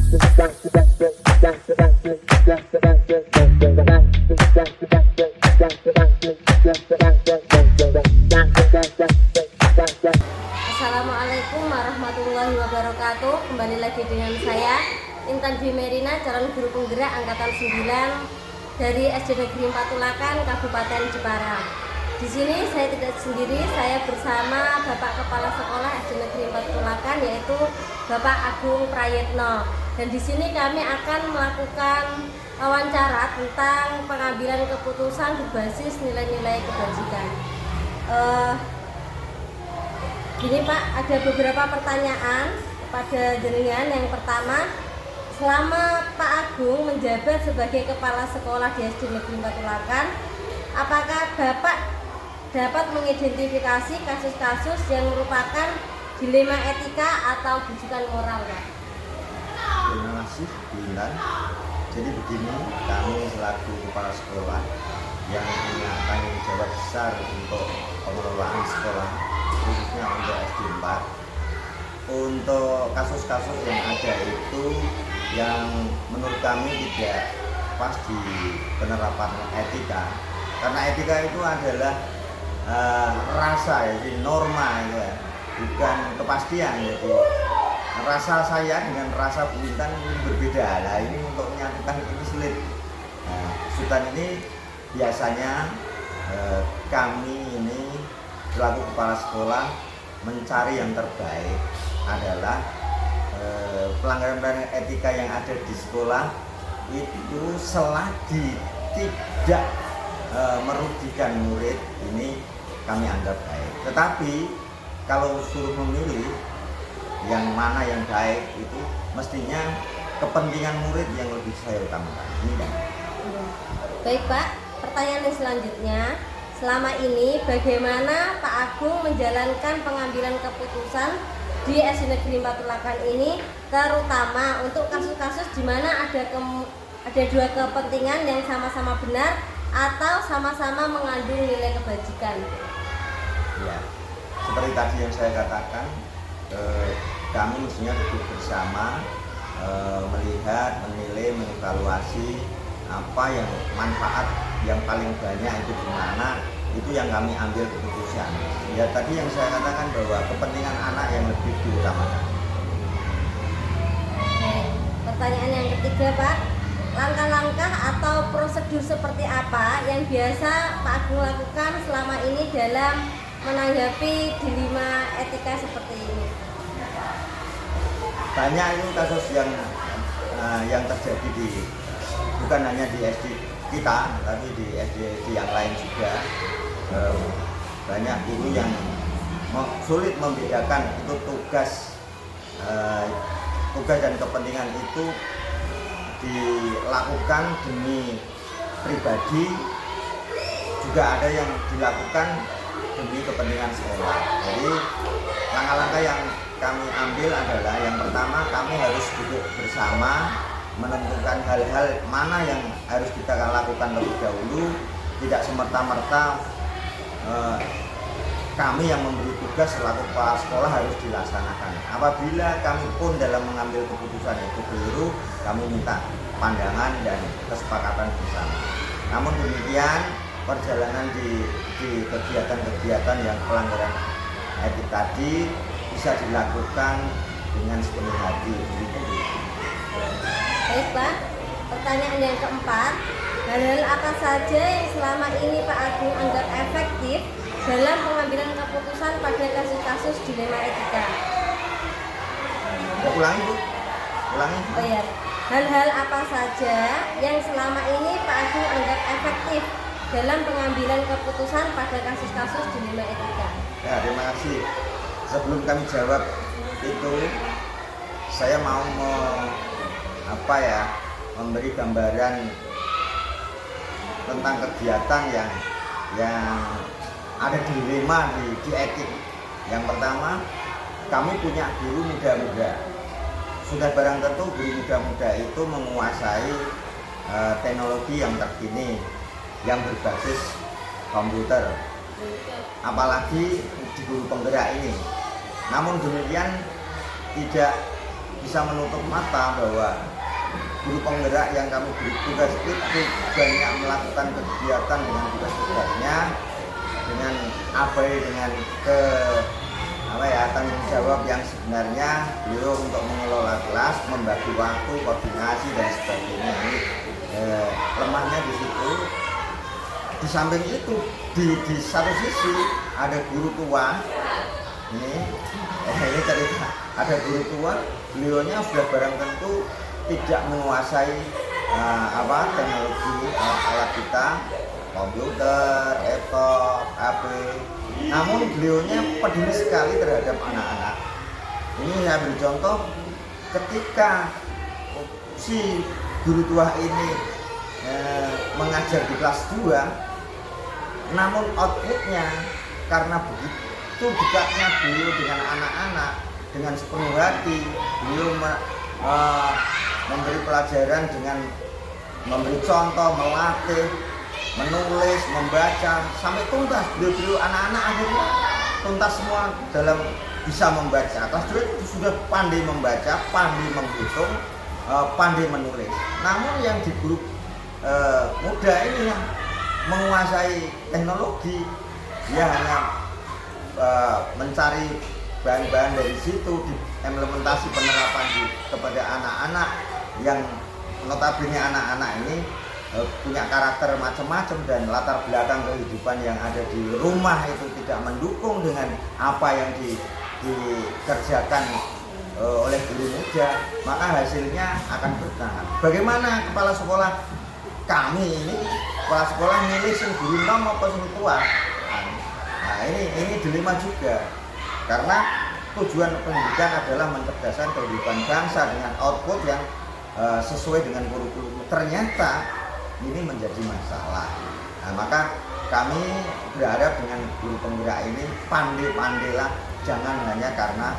Assalamualaikum warahmatullahi wabarakatuh. Kembali lagi dengan saya Intan Dwi Merina, calon guru penggerak angkatan 9 dari SD Negeri 4 Tulakan, Kabupaten Jepara. Di sini saya tidak sendiri, saya bersama Bapak Kepala Sekolah SD Negeri 4 Tulakan, yaitu Bapak Agung Prayetno. Dan di sini kami akan melakukan wawancara tentang pengambilan keputusan berbasis nilai-nilai kebajikan. Gini Pak, ada beberapa pertanyaan kepada jenengan. Yang pertama, selama Pak Agung menjabat sebagai kepala sekolah di SD Negeri 4 Tulakan, apakah Bapak dapat mengidentifikasi kasus-kasus yang merupakan dilema etika atau bujukan moral, Pak? Terima kasih, Intan. Jadi begini, kami selaku kepala sekolah yang punya tanggung jawab besar untuk pengelolaan sekolah, khususnya untuk SD 4. Untuk kasus-kasus yang ada itu yang menurut kami tidak pas di penerapan etika, karena etika itu adalah rasa, jadi norma itu ya, bukan kepastian. Jadi rasa saya dengan rasa Bu Intan ini berbeda. Nah, ini untuk menyatukan ini sulit. Nah, kesulitan ini biasanya kami ini selaku kepala sekolah mencari yang terbaik adalah pelanggaran-pelanggaran etika yang ada di sekolah itu selagi tidak merugikan murid, ini kami anggap baik. Tetapi kalau suruh memilih yang mana yang baik, itu mestinya kepentingan murid yang lebih saya utamakan. Ini kan? Baik Pak, pertanyaan yang selanjutnya, selama ini bagaimana Pak Agung menjalankan pengambilan keputusan di SD Negeri 4 Tulakan ini, terutama untuk kasus-kasus di mana ada dua kepentingan yang sama-sama benar atau sama-sama mengandung nilai kebajikan? Ya, seperti tadi yang saya katakan, kami mestinya duduk bersama, melihat, menilai, mengevaluasi apa yang manfaat yang paling banyak itu di mana, itu yang kami ambil keputusan. Ya tadi yang saya katakan bahwa kepentingan anak yang lebih diutamakan. Pertanyaan yang ketiga Pak, langkah-langkah atau prosedur seperti apa yang biasa Pak Agung lakukan selama ini dalam menanggapi dilema etika seperti ini? Banyak itu kasus yang terjadi bukan hanya di SD kita, tapi di SD yang lain juga. Banyak guru yang sulit membedakan itu tugas dan kepentingan itu dilakukan demi pribadi, juga ada yang dilakukan demi kepentingan sekolah. Jadi langkah-langkah yang kami ambil adalah, yang pertama, kami harus duduk bersama menentukan hal-hal mana yang harus kita lakukan lebih dahulu. Tidak semerta-merta kami yang memberi tugas selaku kepala sekolah harus dilaksanakan. Apabila kami pun dalam mengambil keputusan itu keliru, kami minta pandangan dan kesepakatan bersama. Namun demikian, perjalanan di kegiatan-kegiatan yang pelanggaran etik tadi bisa dilakukan dengan sepenuh hati. Baik Pak, pertanyaan yang keempat, hal-hal apa saja yang selama ini Pak Agung anggap efektif dalam pengambilan keputusan pada kasus-kasus dilema etika? Ulangi Bu. Oh ya, hal-hal apa saja yang selama ini Pak Agung anggap efektif dalam pengambilan keputusan pada kasus-kasus dilema etika? Ya, terima kasih. Sebelum kami jawab itu, saya mau memberi gambaran tentang kegiatan yang ada dilema di etik. Yang pertama, kami punya guru muda-muda. Sudah barang tentu guru muda-muda itu menguasai teknologi yang terkini, yang berbasis komputer, apalagi di guru penggerak ini. Namun demikian tidak bisa menutup mata bahwa guru penggerak yang kami beri tugas itu banyak melakukan kegiatan dengan tugas-tugasnya dengan abai dengan tanggung jawab yang sebenarnya beliau untuk mengelola kelas, membagi waktu, koordinasi dan sebagainya. Ini lemahnya di situ. Di samping itu di satu sisi ada guru tua. Ini cerita, ada guru tua, beliaunya sudah barang tentu tidak menguasai teknologi alat kita, komputer, laptop, HP. Namun beliaunya peduli sekali terhadap anak-anak. Ini saya beri contoh ketika si guru tua ini mengajar di kelas 2, namun outputnya karena begitu dekatnya beliau dengan anak-anak, dengan sepenuh hati beliau memberi pelajaran dengan memberi contoh, melatih, menulis, membaca sampai tuntas. Beliau anak-anak akhirnya tuntas semua dalam bisa membaca. Kelas 2 itu sudah pandai membaca, pandai menghitung, pandai menulis. Namun yang di grup muda ini yang menguasai teknologi, dia hanya mencari bahan-bahan dari situ, diimplementasi penerapan kepada anak-anak yang notabene anak-anak ini punya karakter macam-macam dan latar belakang kehidupan yang ada di rumah itu tidak mendukung dengan apa yang dikerjakan oleh guru muda, maka hasilnya akan bertahan. Bagaimana kepala sekolah kami ini, kepala sekolah milih sing guru nom apa sing tua? Nah ini dilema juga, karena tujuan pendidikan adalah mencerdaskan kehidupan bangsa dengan output yang sesuai dengan kurikulum. Ternyata ini menjadi masalah. Nah, maka kami berharap dengan guru penggerak ini pandai-pandailah, jangan hanya karena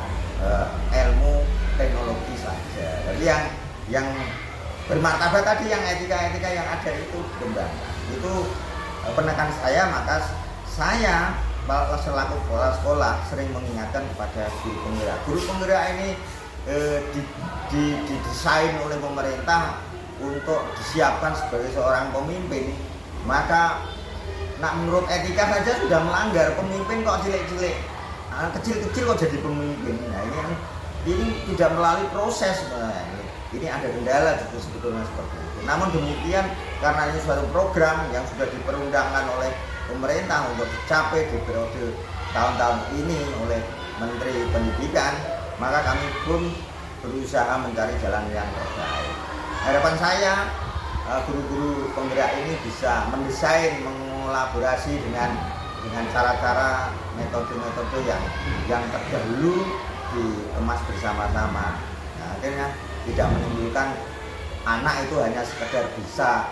ilmu teknologi saja. Jadi yang bermartabat tadi, yang etika-etika yang ada itu dikembangkan. Itu penekan saya, maka saya selaku kepala sekolah sering mengingatkan kepada guru penggerak. Guru penggerak ini didesain oleh pemerintah untuk disiapkan sebagai seorang pemimpin, maka menurut etika saja sudah melanggar. Pemimpin kok cilik-cilik, kecil-kecil kok jadi pemimpin. Nah ini tidak melalui proses. Ini ada kendala juga sebetulnya seperti itu. Namun demikian, karena ini suatu program yang sudah diperundangkan oleh pemerintah untuk dicapai di periode tahun-tahun ini oleh Menteri Pendidikan, maka kami pun berusaha mencari jalan yang terbaik. Harapan saya guru-guru penggerak ini bisa mendesain, mengolaborasi dengan cara-cara, metode-metode yang terdahulu dikemas bersama-sama. Nah, akhirnya tidak menimbulkan anak itu hanya sekedar bisa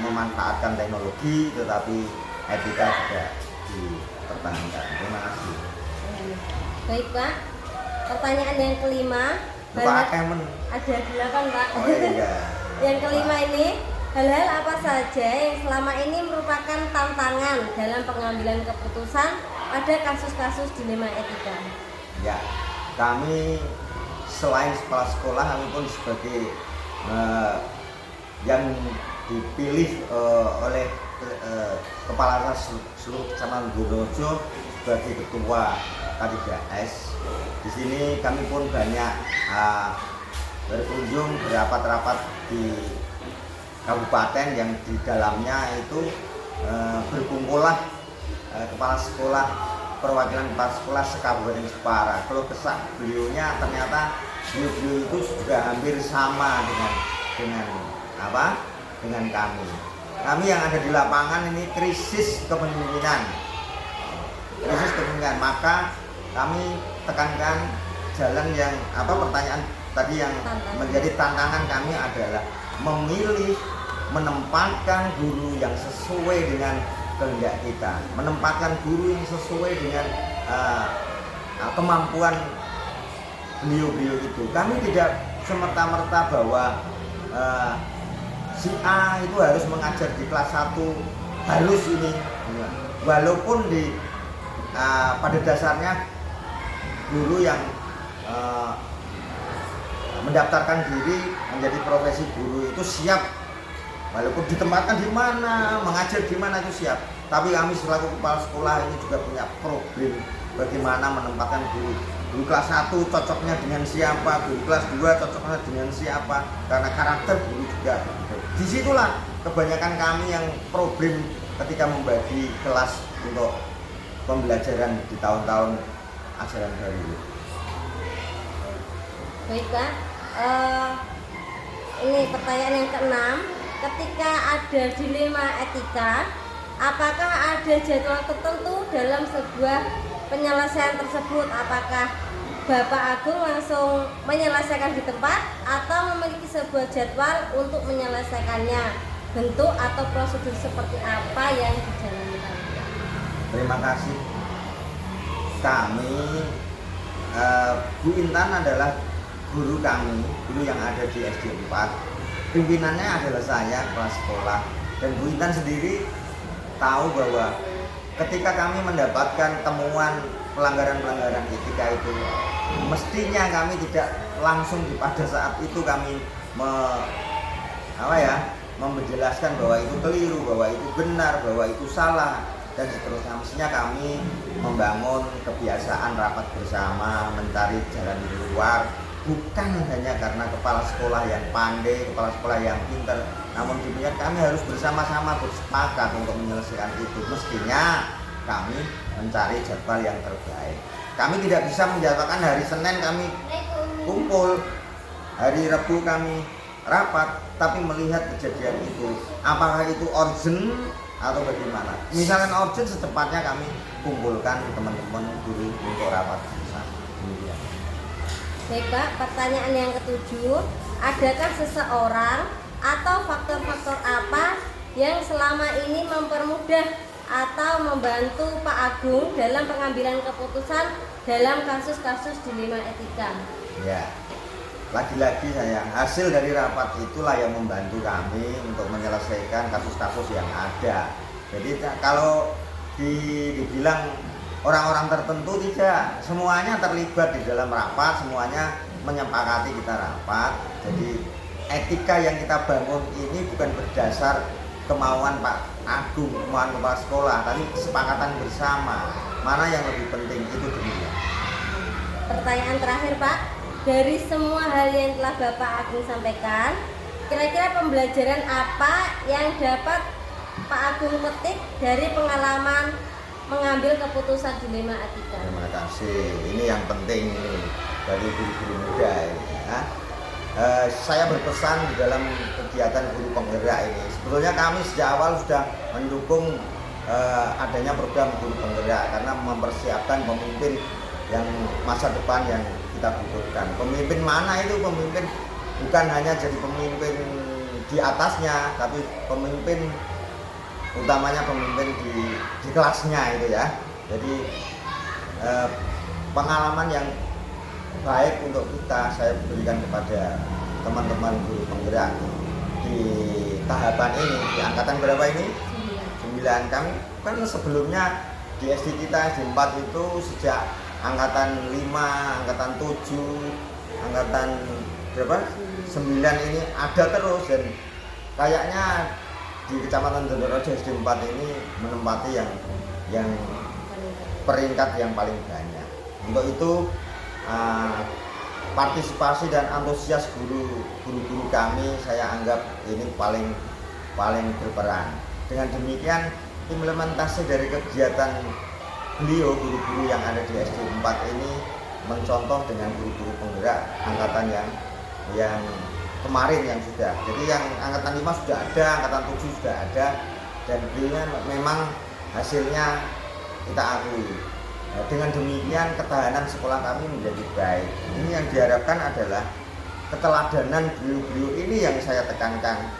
memanfaatkan teknologi, tetapi etika juga dipertahankan. Terima kasih. Baik Pak, pertanyaan yang kelima. Ada 8 Pak. Oh iya. Yang kelima ini, hal-hal apa saja yang selama ini merupakan tantangan dalam pengambilan keputusan pada kasus-kasus dilema etika? Ya, kami selain kepala sekolah, kami pun sebagai yang dipilih oleh kepala seluruh kecamatan Gurojo sebagai ketua K3S. Di sini kami pun banyak berkunjung, berapat-rapat di kabupaten yang di dalamnya itu berkumpullah kepala sekolah, perwakilan kepala sekolah se-Kabupaten Jepara. Kalau kesah beliaunya ternyata beliau itu sudah hampir sama dengan kami. Kami yang ada di lapangan ini krisis kepemimpinan. Maka kami tekankan jalan yang pertanyaan tadi yang menjadi tantangan kami adalah memilih, menempatkan guru yang sesuai dengan kehendak kita, menempatkan guru yang sesuai dengan kemampuan beliau-beliau itu. Kami tidak semerta-merta bahwa si A itu harus mengajar di kelas 1 halus ini, walaupun pada dasarnya guru yang mendaftarkan diri menjadi profesi guru itu siap, walaupun ditempatkan di mana, mengajar di mana itu siap. Tapi kami selaku kepala sekolah ini juga punya problem bagaimana menempatkan guru. Guru kelas 1 cocoknya dengan siapa, guru kelas 2 cocoknya dengan siapa, karena karakter guru juga. Disitulah kebanyakan kami yang problem ketika membagi kelas untuk pembelajaran di tahun-tahun ajaran baru. Baik Pak, ini pertanyaan yang keenam. Ketika ada dilema etika, apakah ada jadwal tertentu dalam sebuah penyelesaian tersebut? Apakah Bapak Agung langsung menyelesaikan di tempat atau memiliki sebuah jadwal untuk menyelesaikannya? Bentuk atau prosedur seperti apa yang dijalankan? Terima kasih. Kami, Bu Intan adalah guru kami, guru yang ada di SD 4. Pimpinannya adalah saya, kepala sekolah. Dan Bu Intan sendiri tahu bahwa ketika kami mendapatkan temuan pelanggaran-pelanggaran etika itu, mestinya kami tidak langsung pada saat itu kami menjelaskan bahwa itu keliru, bahwa itu benar, bahwa itu salah, dan seterusnya. Mestinya kami membangun kebiasaan rapat bersama, mencari jalan keluar, bukan hanya karena kepala sekolah yang pandai, kepala sekolah yang pintar, namun demikian kami harus bersama-sama bersepakat untuk menyelesaikan itu. Mestinya kami mencari jadwal yang terbaik. Kami tidak bisa menjadwalkan hari Senin kami kumpul, hari Rabu kami rapat, tapi melihat kejadian itu, apakah itu urgent atau bagaimana. Misalkan urgent, secepatnya kami kumpulkan teman-teman guru untuk rapat bersama. Baik Pak, pertanyaan yang ketujuh, adakah seseorang atau faktor-faktor apa yang selama ini mempermudah atau membantu Pak Agung dalam pengambilan keputusan dalam kasus-kasus dilema etika? Ya, lagi-lagi sayang, hasil dari rapat itulah yang membantu kami untuk menyelesaikan kasus-kasus yang ada. Jadi kalau dibilang orang-orang tertentu, tidak, semuanya terlibat di dalam rapat, semuanya menyepakati kita rapat. Jadi etika yang kita bangun ini bukan berdasar kemauan Pak Agung, kemauan kepala sekolah, tapi kesepakatan bersama. Mana yang lebih penting, itu demikian. Pertanyaan terakhir Pak, dari semua hal yang telah Bapak Agung sampaikan, kira-kira pembelajaran apa yang dapat Pak Agung petik dari pengalaman mengambil keputusan dilema etika? Terima kasih. Ini yang penting ini bagi guru-guru muda ini. Saya berpesan di dalam kegiatan guru penggerak ini. Sebetulnya kami sejak awal sudah mendukung adanya program guru penggerak karena mempersiapkan pemimpin yang masa depan yang kita butuhkan. Pemimpin mana itu? Pemimpin bukan hanya jadi pemimpin di atasnya, tapi pemimpin utamanya pemimpin di kelasnya itu ya. Jadi pengalaman yang baik untuk kita saya berikan kepada teman-teman guru penggerak di tahapan ini, di angkatan berapa ini? 9. Kami kan sebelumnya di SD kita SD 4 itu sejak angkatan 5, angkatan 7, angkatan berapa? 9 ini ada terus, dan kayaknya di Kecamatan Donorojo SD 4 ini menempati yang peringkat yang paling banyak. Untuk itu partisipasi dan antusias guru-guru kami saya anggap ini paling berperan. Dengan demikian implementasi dari kegiatan beliau guru-guru yang ada di SD 4 ini mencontoh dengan guru-guru penggerak angkatan yang kemarin yang sudah. Jadi yang angkatan 5 sudah ada, angkatan 7 sudah ada, dan beliau memang hasilnya kita akui. Dengan demikian ketahanan sekolah kami menjadi baik. Ini yang diharapkan adalah keteladanan beliau-beliau ini yang saya tekankan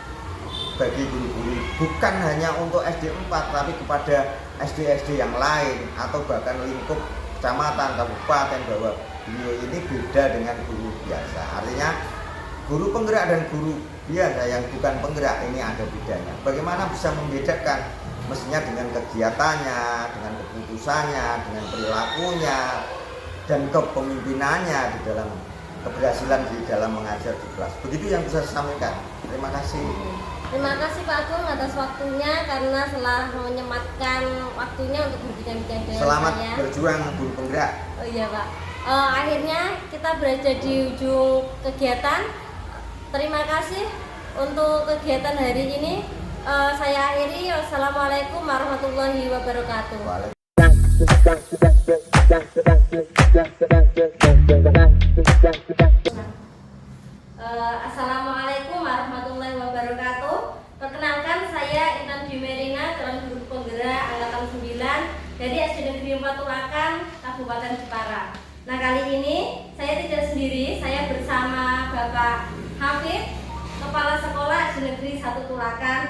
bagi guru-guru, bukan hanya untuk SD 4 tapi kepada SD-SD yang lain atau bahkan lingkup kecamatan, kabupaten, bahwa beliau ini beda dengan guru biasa. Artinya guru penggerak dan guru biasa yang bukan penggerak ini ada bedanya. Bagaimana bisa membedakan? Mestinya dengan kegiatannya, dengan keputusannya, dengan perilakunya, dan kepemimpinannya di dalam keberhasilan di dalam mengajar di kelas. Begitu yang bisa saya sampaikan. Terima kasih. Terima kasih Pak Agung atas waktunya, karena telah menyematkan waktunya untuk berbincang-bincang dengan Selamat saya. berjuang guru penggerak. Oh iya Pak. Akhirnya kita berada di ujung kegiatan. Terima kasih untuk kegiatan hari ini. Saya akhiri. Wassalamualaikum warahmatullahi wabarakatuh. Assalamualaikum warahmatullahi wabarakatuh. Perkenalkan, saya Intan Dwi Merina, calon guru penggerak angkatan 9 dari SD Negeri 4 Tulakan, Kabupaten Jepara. Nah, kali ini saya tidak sendiri, saya bersama Bapak Hafid, Kepala Sekolah SD Negeri 1 Tulakan,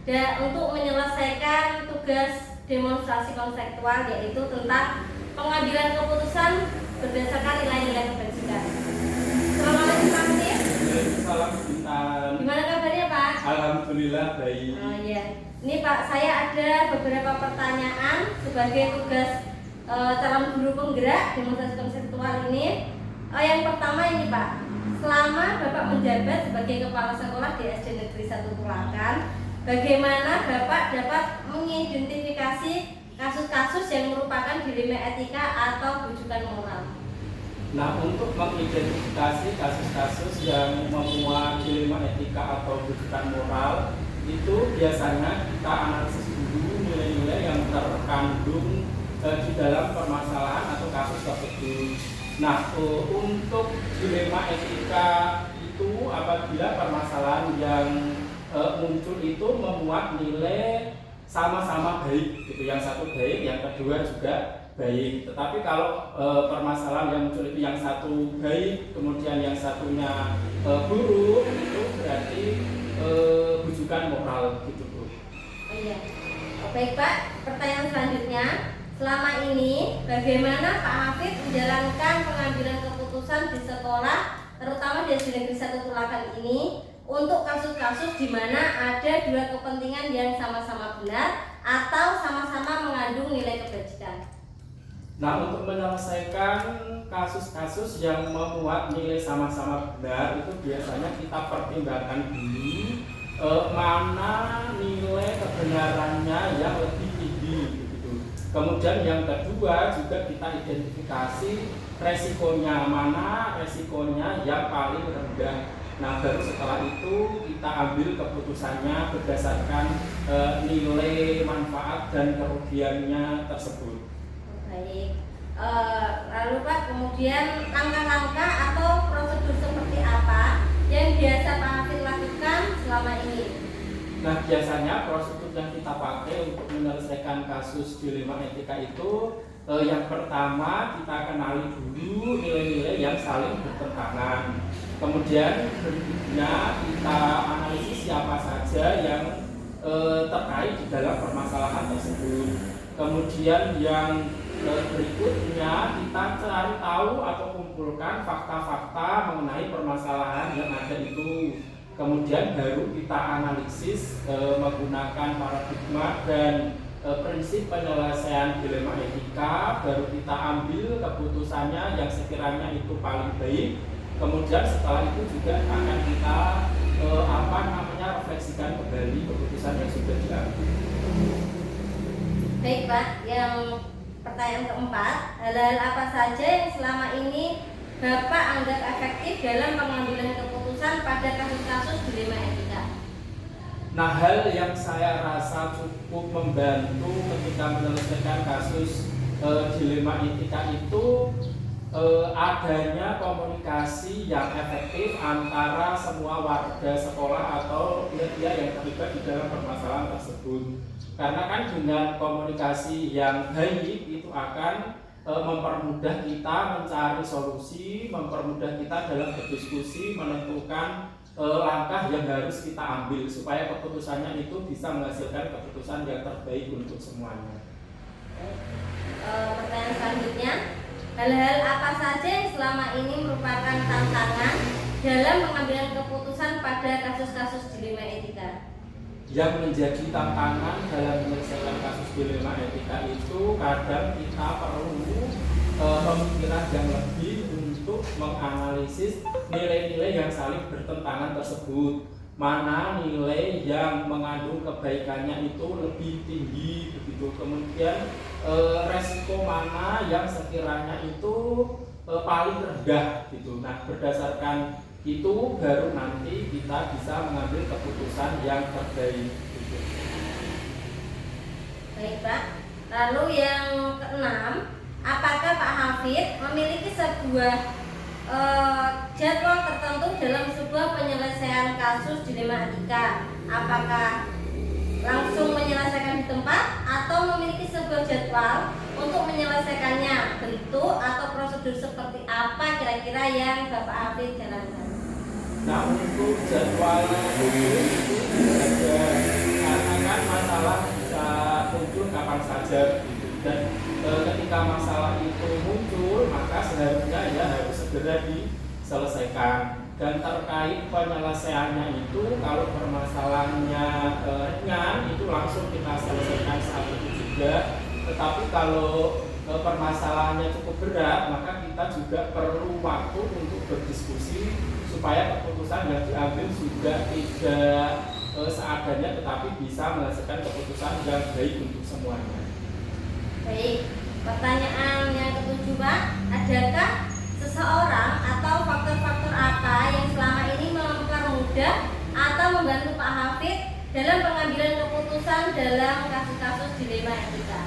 dan untuk menyelesaikan tugas demonstrasi konseptual, yaitu tentang pengambilan keputusan berdasarkan nilai-nilai kebajikan. Assalamualaikum Pak Hafid. Salam Intan. Gimana kabarnya Pak? Alhamdulillah baik. Oh iya. Ini Pak, saya ada beberapa pertanyaan sebagai tugas calon guru penggerak demonstrasi konseptual ini. Yang pertama ini Pak, selama Bapak menjabat sebagai kepala sekolah di SD Negeri 1 Tulakan, bagaimana Bapak dapat mengidentifikasi kasus-kasus yang merupakan dilema etika atau rujukan moral? Nah, untuk mengidentifikasi kasus-kasus yang memuat dilema etika atau rujukan moral, itu biasanya kita analisis dulu nilai-nilai yang terkandung di dalam permasalahan atau kasus tersebut. Nah, untuk dilema etika itu apabila permasalahan yang muncul itu memuat nilai sama-sama baik, gitu. Yang satu baik, yang kedua juga baik. Tetapi kalau permasalahan yang muncul itu yang satu baik, kemudian yang satunya buruk, itu berarti rujukan moral, gitu Bu. Oh iya. Baik Pak, pertanyaan selanjutnya. Selama ini bagaimana Pak Hafid menjalankan pengambilan keputusan di sekolah, terutama di SD Negeri 1 Tulakan ini, untuk kasus-kasus di mana ada dua kepentingan yang sama-sama benar atau sama-sama mengandung nilai kebajikan? Nah, untuk menyelesaikan kasus-kasus yang memuat nilai sama-sama benar, itu biasanya kita pertimbangkan dulu mana nilai kebenarannya yang lebih tinggi, gitu. Kemudian yang kedua juga kita identifikasi resikonya, mana resikonya yang paling rendah. Nah, baru setelah itu kita ambil keputusannya berdasarkan nilai manfaat dan kerugiannya tersebut. Baik. Lalu Pak, kemudian langkah-langkah atau prosedur seperti apa yang biasa Pak Hafid lakukan selama ini? Nah, biasanya prosedur yang kita pakai untuk menyelesaikan kasus dilema etika itu yang pertama kita kenali dulu nilai-nilai yang saling bertentangan. Kemudian berikutnya kita analisis siapa saja yang terkait di dalam permasalahan tersebut. Kemudian yang berikutnya kita cari tahu atau kumpulkan fakta-fakta mengenai permasalahan yang ada itu. Kemudian baru kita analisis menggunakan paradigma dan prinsip penyelesaian dilema etika, baru kita ambil keputusannya yang sekiranya itu paling baik. Kemudian setelah itu juga akan kita refleksikan kembali keputusan yang sudah diambil. Baik Pak, yang pertanyaan keempat, hal-hal apa saja yang selama ini Bapak anggap efektif dalam pengambilan keputusan pada kasus-kasus dilema etika? Nah, hal yang saya rasa cukup membantu ketika menyelesaikan kasus dilema etika itu adanya komunikasi yang efektif antara semua warga sekolah atau media yang terlibat di dalam permasalahan tersebut. Karena kan dengan komunikasi yang baik itu akan mempermudah kita mencari solusi, mempermudah kita dalam berdiskusi, menentukan langkah yang harus kita ambil supaya keputusannya itu bisa menghasilkan keputusan yang terbaik untuk semuanya. Pertanyaan selanjutnya, hal-hal apa saja yang selama ini merupakan tantangan dalam pengambilan keputusan pada kasus-kasus dilema etika? Yang menjadi tantangan dalam menyelesaikan kasus dilema etika itu kadang kita perlu pemikiran yang lebih untuk untuk menganalisis nilai-nilai yang saling bertentangan tersebut. Mana nilai yang mengandung kebaikannya itu lebih tinggi begitu. Kemudian resiko mana yang sekiranya itu paling rendah gitu. Nah, berdasarkan itu baru nanti kita bisa mengambil keputusan yang terbaik gitu. Baik Pak. Lalu yang keenam, apakah Pak Hafid memiliki sebuah jadwal tertentu dalam sebuah penyelesaian kasus dilema etika? Apakah langsung menyelesaikan di tempat atau memiliki sebuah jadwal untuk menyelesaikannya? Bentuk atau prosedur seperti apa kira-kira yang Bapak Hafid jalankan? Nah, untuk jadwal itu ada, karena kan masalah bisa muncul kapan saja gitu. Dan ketika masalah itu muncul, maka seharusnya ya harus segera diselesaikan. Dan terkait penyelesaiannya itu, kalau permasalahannya ringan, itu langsung kita selesaikan saat itu juga. Tetapi kalau permasalahannya cukup berat, maka kita juga perlu waktu untuk berdiskusi supaya keputusan yang diambil juga tidak seadanya, tetapi bisa menghasilkan keputusan yang baik untuk semuanya. Baik, pertanyaan yang ketujuh Pak, adakah seseorang atau faktor-faktor apa yang selama ini mempermudah atau membantu Pak Hafid dalam pengambilan keputusan dalam kasus-kasus dilema etika?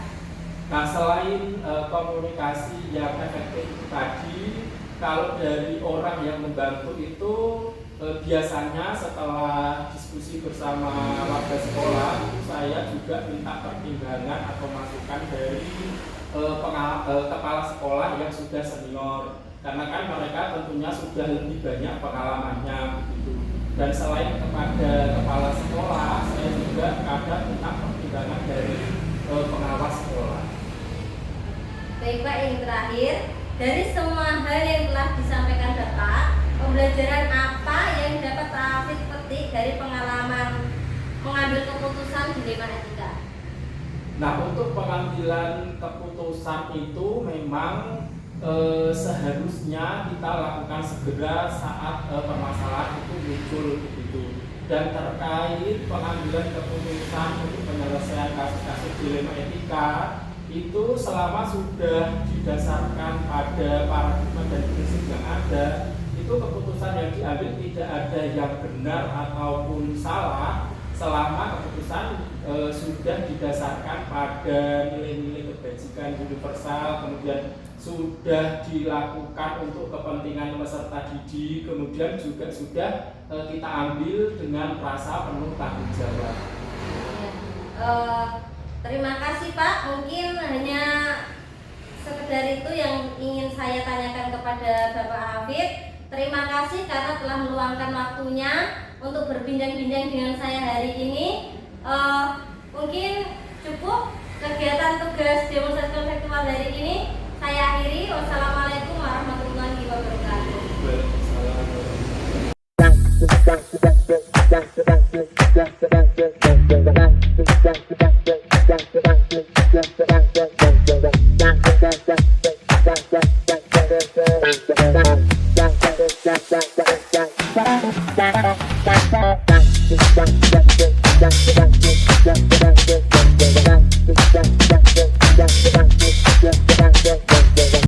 Nah, selain komunikasi yang efektif itu tadi, kalau dari orang yang membantu itu biasanya setelah diskusi bersama warga sekolah, saya juga minta pertimbangan atau masukan dari kepala sekolah yang sudah senior, karena kan mereka tentunya sudah lebih banyak pengalamannya begitu. Dan selain kepada kepala sekolah, saya juga kadang minta pertimbangan dari pengawas sekolah. Baik Pak, yang terakhir, dari semua hal yang telah disampaikan Bapak, pembelajaran apa yang dapat Pak Hafid petik dari pengalaman mengambil keputusan dilema etika? Nah, untuk pengambilan keputusan itu memang seharusnya kita lakukan segera saat permasalahan itu muncul begitu. Dan terkait pengambilan keputusan untuk penyelesaian kasus-kasus dilema etika, itu selama sudah didasarkan pada paradigma dan prinsip yang ada, itu keputusan yang diambil tidak ada yang benar ataupun salah selama keputusan sudah didasarkan pada nilai-nilai kebajikan universal, kemudian sudah dilakukan untuk kepentingan peserta didik, kemudian juga sudah kita ambil dengan rasa penuh tanggung jawab. Terima kasih Pak, mungkin hanya sekedar itu yang ingin saya tanyakan kepada Bapak Hafid. Terima kasih karena telah meluangkan waktunya untuk berbincang-bincang dengan saya hari ini. Mungkin cukup kegiatan tugas demonstrasi konseptual hari ini. Saya akhiri. Wassalamualaikum warahmatullahi wabarakatuh. Bye.